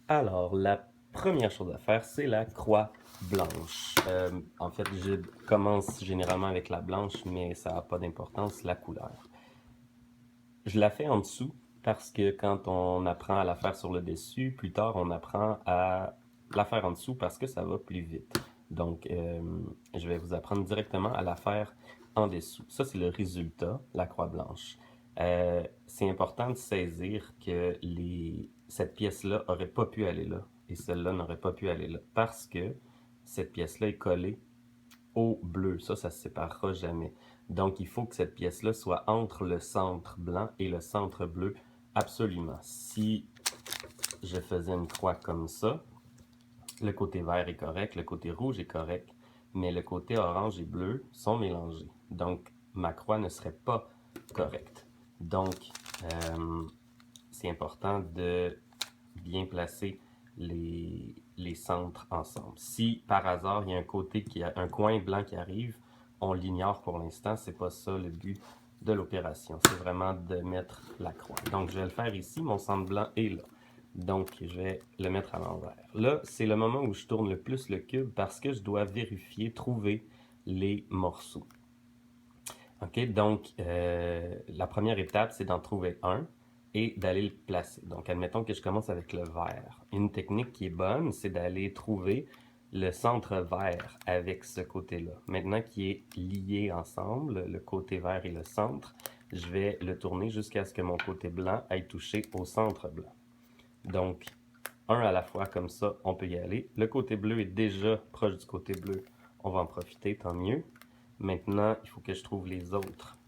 Alors, la première chose à faire, c'est la croix blanche. En fait, je commence généralement avec la blanche, mais ça n'a pas d'importance, la couleur. Je la fais en dessous parce que quand on apprend à la faire sur le dessus, plus tard, on apprend à la faire en dessous parce que ça va plus vite. Donc, je vais vous apprendre directement à la faire en dessous. Ça, c'est le résultat, la croix blanche. C'est important de saisir que cette pièce-là aurait pas pu aller là et celle-là n'aurait pas pu aller là parce que cette pièce-là est collée au bleu. Ça se séparera jamais. Donc, il faut que cette pièce-là soit entre le centre blanc et le centre bleu, absolument. Si je faisais une croix comme ça, le côté vert est correct, le côté rouge est correct, mais le côté orange et bleu sont mélangés. Donc, ma croix ne serait pas correcte. Donc, c'est important de bien placer les centres ensemble. Si par hasard il y a un coin blanc qui arrive, on l'ignore pour l'instant, c'est pas ça le but de l'opération. C'est vraiment de mettre la croix. Donc je vais le faire ici, mon centre blanc est là. Donc je vais le mettre à l'envers. Là, c'est le moment où je tourne le plus le cube parce que je dois vérifier, trouver les morceaux. OK, donc la première étape, c'est d'en trouver un et d'aller le placer. Donc, admettons que je commence avec le vert. Une technique qui est bonne, c'est d'aller trouver le centre vert avec ce côté-là. Maintenant qu'il est lié ensemble, le côté vert et le centre, je vais le tourner jusqu'à ce que mon côté blanc aille toucher au centre blanc. Donc, un à la fois, comme ça, on peut y aller. Le côté bleu est déjà proche du côté bleu. On va en profiter, tant mieux. Maintenant, il faut que je trouve les autres.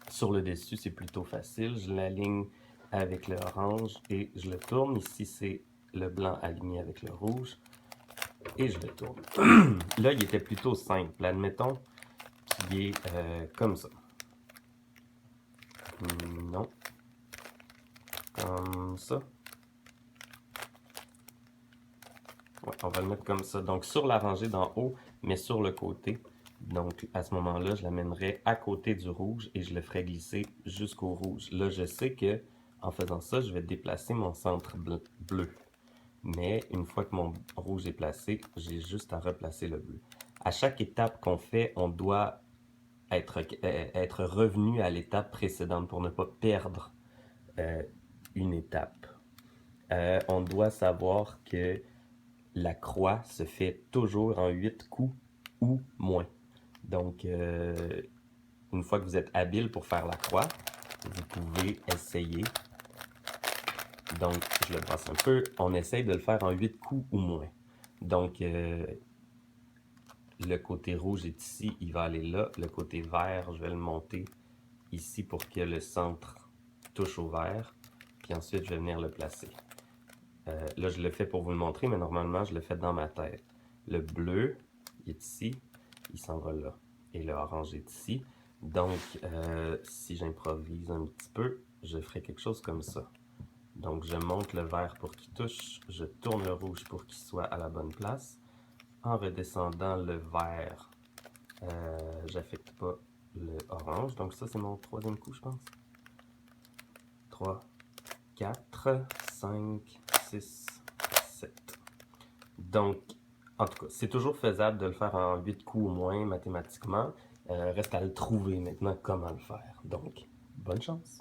Sur le dessus, c'est plutôt facile. Je l'aligne avec le orange et je le tourne. Ici, c'est le blanc aligné avec le rouge. Et je le tourne. Là, il était plutôt simple. Admettons qu'il est comme ça. Non. Comme ça. Ouais, on va le mettre comme ça. Donc, sur la rangée d'en haut, mais sur le côté. Donc, à ce moment-là, je l'amènerai à côté du rouge et je le ferai glisser jusqu'au rouge. Là, je sais que en faisant ça, je vais déplacer mon centre bleu. Mais une fois que mon rouge est placé, j'ai juste à replacer le bleu. À chaque étape qu'on fait, on doit être revenu à l'étape précédente pour ne pas perdre une étape. On doit savoir que la croix se fait toujours en 8 coups ou moins. Donc, une fois que vous êtes habile pour faire la croix, vous pouvez essayer. Donc, je le passe un peu. On essaye de le faire en 8 coups ou moins. Donc, le côté rouge est ici, il va aller là. Le côté vert, je vais le monter ici pour que le centre touche au vert. Puis ensuite, je vais venir le placer. Là, je le fais pour vous le montrer, mais normalement, je le fais dans ma tête. Le bleu, il est ici, il s'en va là. Et le orange est ici. Donc, si j'improvise un petit peu, je ferai quelque chose comme ça. Donc, je monte le vert pour qu'il touche, je tourne le rouge pour qu'il soit à la bonne place. En redescendant le vert, j'affecte pas le orange. Donc ça, c'est mon troisième coup, je pense. 3, 4, 5, 6, 7. Donc, en tout cas, c'est toujours faisable de le faire en 8 coups au moins mathématiquement. Reste à le trouver maintenant comment le faire. Donc, bonne chance!